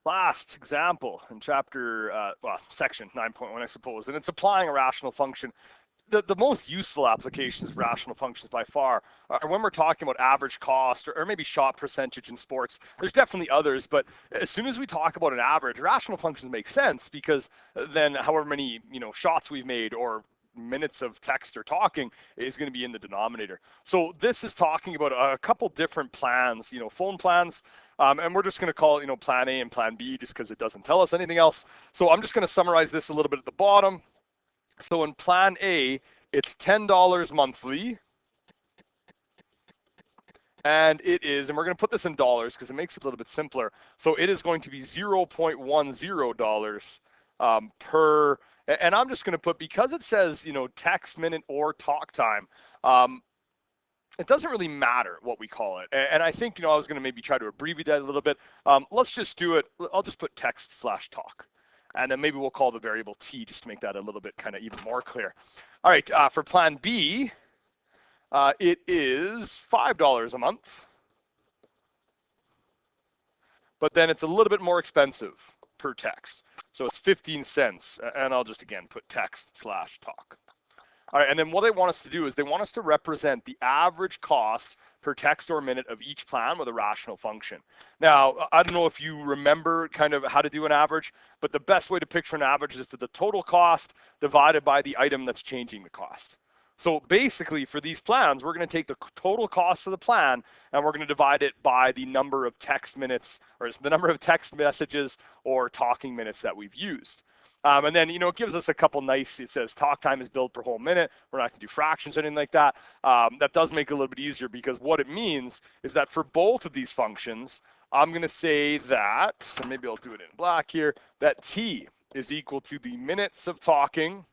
last example in chapter, section 9.1, I suppose, and it's applying a rational function. The most useful applications of rational functions by far are when we're talking about average cost or maybe shot percentage in sports. There's definitely others, but as soon as we talk about an average, rational functions make sense because then however many shots we've made or minutes of text or talking is going to be in the denominator. So this is talking about a couple different plans, phone plans, and we're just going to call it, plan A and plan B just because it doesn't tell us anything else. So I'm just going to summarize this a little bit at the bottom. So in plan A, it's $10 monthly. And we're going to put this in dollars because it makes it a little bit simpler. So it is going to be $0.10 per, and I'm just going to put, because it says, text, minute, or talk time, it doesn't really matter what we call it. And I think, I was going to maybe try to abbreviate that a little bit. Let's just do it. I'll just put text/talk. And then maybe we'll call the variable t just to make that a little bit kind of even more clear. All right, for plan B, it is $5 a month. But then it's a little bit more expensive per text. So it's 15 cents. And I'll just, again, put text/talk. All right, and then what they want us to do is they want us to represent the average cost per text or minute of each plan with a rational function. Now, I don't know if you remember kind of how to do an average, but the best way to picture an average is the total cost divided by the item that's changing the cost. So basically, for these plans, we're going to take the total cost of the plan and we're going to divide it by the number of text minutes or the number of text messages or talking minutes that we've used. And then, it gives us a couple nice, it says talk time is billed per whole minute. We're not going to do fractions or anything like that. That does make it a little bit easier because what it means is that for both of these functions, I'm going to say that, so maybe I'll do it in black here, that t is equal to the minutes of talking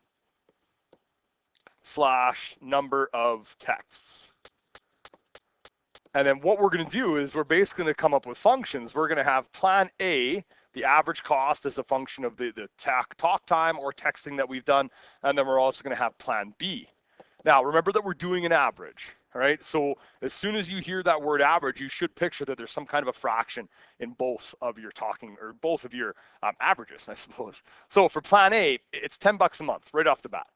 / number of texts. And then what we're going to do is we're basically going to come up with functions. We're going to have plan A, the average cost as a function of the talk time or texting that we've done. And then we're also going to have plan B. Now, remember that we're doing an average, all right? So as soon as you hear that word average, you should picture that there's some kind of a fraction in both of your talking or both of your averages, I suppose. So for plan A, it's $10 a month right off the bat.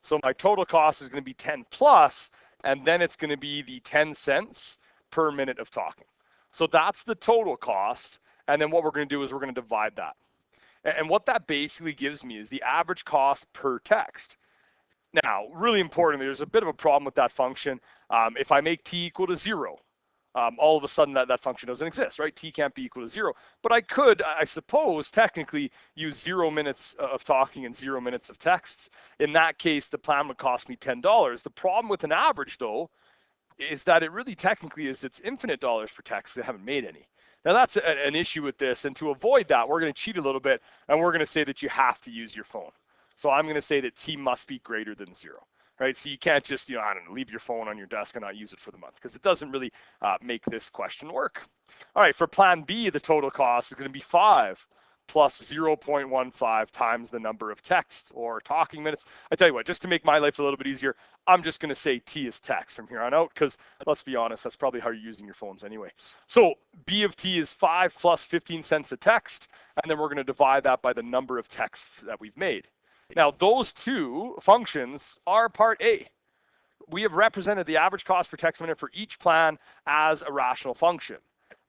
So my total cost is going to be 10 plus, and then it's going to be the 10 cents per minute of talking. So that's the total cost. And then what we're going to do is we're going to divide that. And what that basically gives me is the average cost per text. Now, really importantly, there's a bit of a problem with that function. If I make t equal to 0, all of a sudden that function doesn't exist, right? T can't be equal to 0. But I could, I suppose, technically use 0 minutes of talking and 0 minutes of texts. In that case, the plan would cost me $10. The problem with an average, though, is that it really technically is it's infinite dollars per text because I haven't made any. Now that's an issue with this, and to avoid that, we're going to cheat a little bit, and we're going to say that you have to use your phone. So I'm going to say that t must be greater than 0, right? So you can't just, I don't know, leave your phone on your desk and not use it for the month because it doesn't really make this question work. All right, for plan B, the total cost is going to be 5 plus 0.15 times the number of texts or talking minutes. I tell you what, just to make my life a little bit easier, I'm just going to say t is text from here on out because let's be honest, that's probably how you're using your phones anyway. So b of t is 5 plus 15 cents a text, and then we're going to divide that by the number of texts that we've made. Now, those two functions are part A. We have represented the average cost per text minute for each plan as a rational function.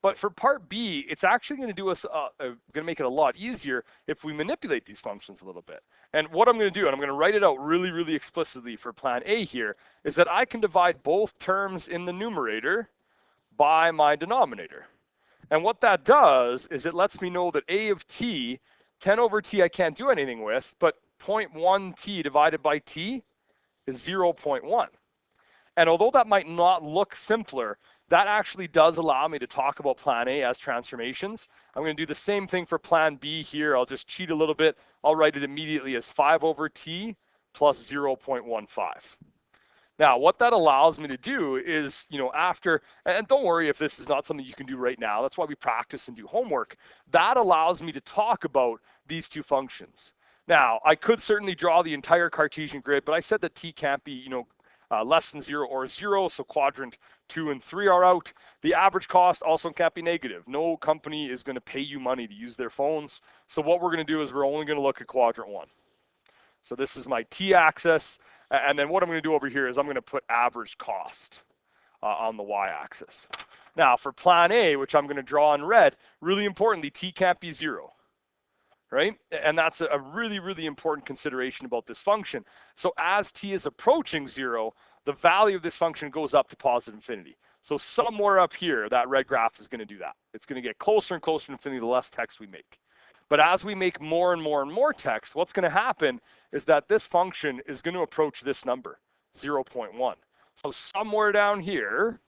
But for part B, it's actually going to do us, going to make it a lot easier if we manipulate these functions a little bit. And what I'm going to do, and I'm going to write it out really, really explicitly for plan A here, is that I can divide both terms in the numerator by my denominator. And what that does is it lets me know that A of t, 10 over t I can't do anything with, but 0.1 t divided by t is 0.1. And although that might not look simpler, that actually does allow me to talk about plan A as transformations. I'm going to do the same thing for plan B here. I'll just cheat a little bit. I'll write it immediately as 5 over t plus 0.15. Now, what that allows me to do is, after, and don't worry if this is not something you can do right now. That's why we practice and do homework. That allows me to talk about these two functions. Now, I could certainly draw the entire Cartesian grid, but I said that t can't be, less than 0 or 0, so quadrant 2 and 3 are out. The average cost also can't be negative. No company is going to pay you money to use their phones. So what we're going to do is we're only going to look at quadrant 1. So this is my t-axis, and then what I'm going to do over here is I'm going to put average cost on the y-axis. Now for plan A, which I'm going to draw in red, really importantly, t can't be 0. Right? And that's a really, really important consideration about this function. So as t is approaching 0, the value of this function goes up to positive infinity. So somewhere up here, that red graph is going to do that. It's going to get closer and closer to infinity the less text we make. But as we make more and more and more text, what's going to happen is that this function is going to approach this number, 0.1. So somewhere down here,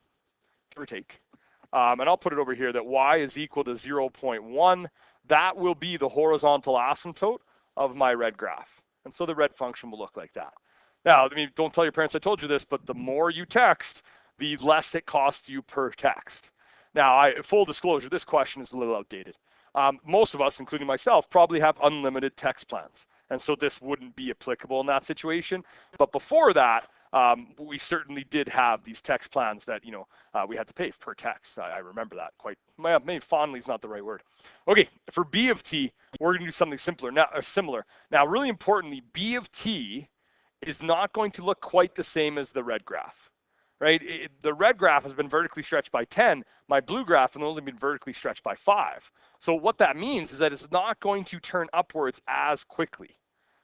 give or take, and I'll put it over here, that y is equal to 0.1. That will be the horizontal asymptote of my red graph. And so the red function will look like that. Now, I mean, don't tell your parents I told you this, but the more you text, the less it costs you per text. Now, full disclosure, this question is a little outdated. Most of us, including myself, probably have unlimited text plans. And so this wouldn't be applicable in that situation. But before that, we certainly did have these text plans that, you know, we had to pay per text. I remember that quite, maybe fondly is not the right word. Okay, for B of t, we're going to do something similar. Now, really importantly, B of t is not going to look quite the same as the red graph, right? The red graph has been vertically stretched by 10. My blue graph has only been vertically stretched by 5. So what that means is that it's not going to turn upwards as quickly.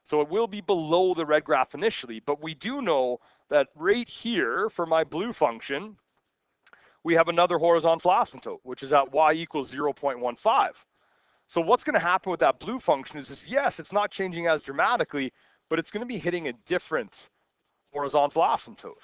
So it will be below the red graph initially, but we do know that right here for my blue function, we have another horizontal asymptote, which is at y equals 0.15. So what's going to happen with that blue function is yes, it's not changing as dramatically, but it's going to be hitting a different horizontal asymptote.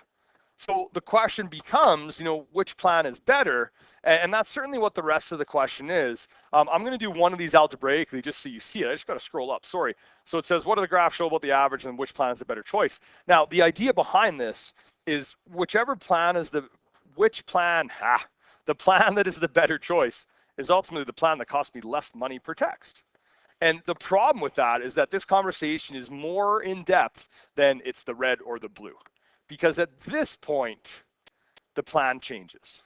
So the question becomes, you know, which plan is better? And that's certainly what the rest of the question is. I'm going to do one of these algebraically just so you see it. I just got to scroll up, sorry. So it says, what do the graphs show about the average and which plan is the better choice? Now, the idea behind this is whichever plan is the plan that is the better choice is ultimately the plan that costs me less money per text. And the problem with that is that this conversation is more in depth than it's the red or the blue. Because at this point, the plan changes.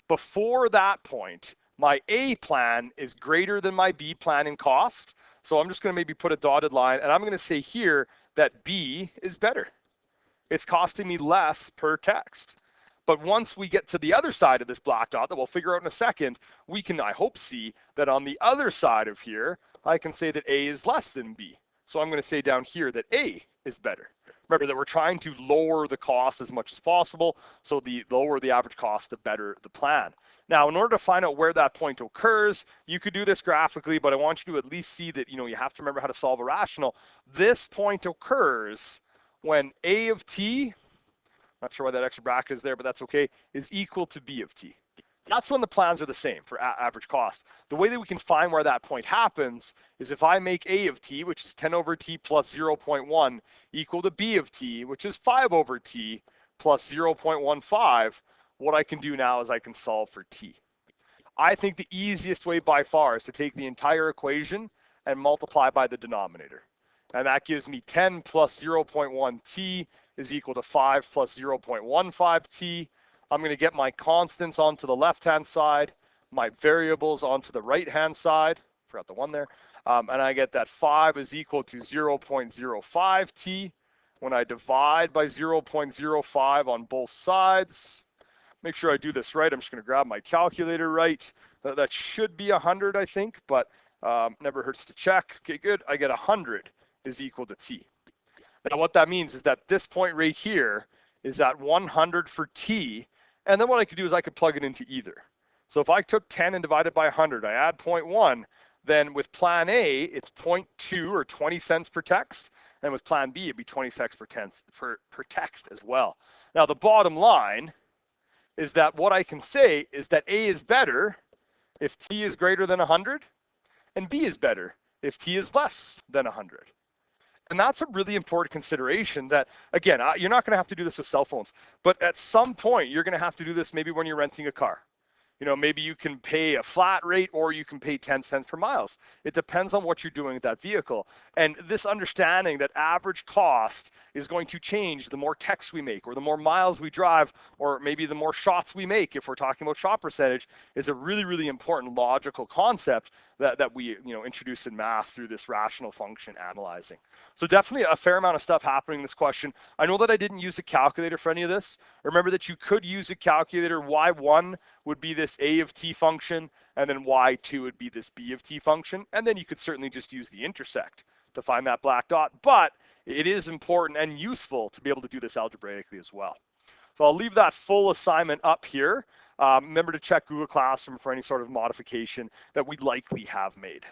Before that point, my A plan is greater than my B plan in cost. So I'm just going to maybe put a dotted line, and I'm going to say here that B is better. It's costing me less per text. But once we get to the other side of this black dot that we'll figure out in a second, we can, I hope, see that on the other side of here, I can say that A is less than B. So I'm going to say down here that A is better. Remember that we're trying to lower the cost as much as possible. So the lower the average cost, the better the plan. Now, in order to find out where that point occurs, you could do this graphically, but I want you to at least see that, you know, you have to remember how to solve a rational. This point occurs when A of t, not sure why that extra bracket is there, but that's okay, is equal to B of t. That's when the plans are the same for average cost. The way that we can find where that point happens is if I make A of t, which is 10 over t plus 0.1, equal to B of t, which is 5 over t plus 0.15, what I can do now is I can solve for t. I think the easiest way by far is to take the entire equation and multiply by the denominator. And that gives me 10 plus 0.1 t is equal to 5 plus 0.15 t. I'm going to get my constants onto the left-hand side, my variables onto the right-hand side. Forgot the one there. And I get that 5 is equal to 0.05 t. When I divide by 0.05 on both sides, make sure I do this right. I'm just going to grab my calculator right. That should be 100, I think, but never hurts to check. Okay, good. I get 100 is equal to t. Now, what that means is that this point right here is at 100 for t. And then what I could do is I could plug it into either. So if I took 10 and divided by 100, I add 0.1, then with plan A, it's 0.2 or 20 cents per text. And with plan B, it'd be 20 cents per text as well. Now, the bottom line is that what I can say is that A is better if t is greater than 100, and B is better if t is less than 100. And that's a really important consideration that, again, you're not going to have to do this with cell phones, but at some point, you're going to have to do this maybe when you're renting a car. You know, maybe you can pay a flat rate or you can pay 10 cents per miles. It depends on what you're doing with that vehicle. And this understanding that average cost is going to change the more texts we make or the more miles we drive or maybe the more shots we make if we're talking about shot percentage is a really, really important logical concept that we introduce in math through this rational function analyzing. So definitely a fair amount of stuff happening in this question. I know that I didn't use a calculator for any of this. Remember that you could use a calculator. Y1 would be this A of t function, and then Y2 would be this B of t function. And then you could certainly just use the intersect to find that black dot. But it is important and useful to be able to do this algebraically as well. So I'll leave that full assignment up here. Remember to check Google Classroom for any sort of modification that we'd likely have made.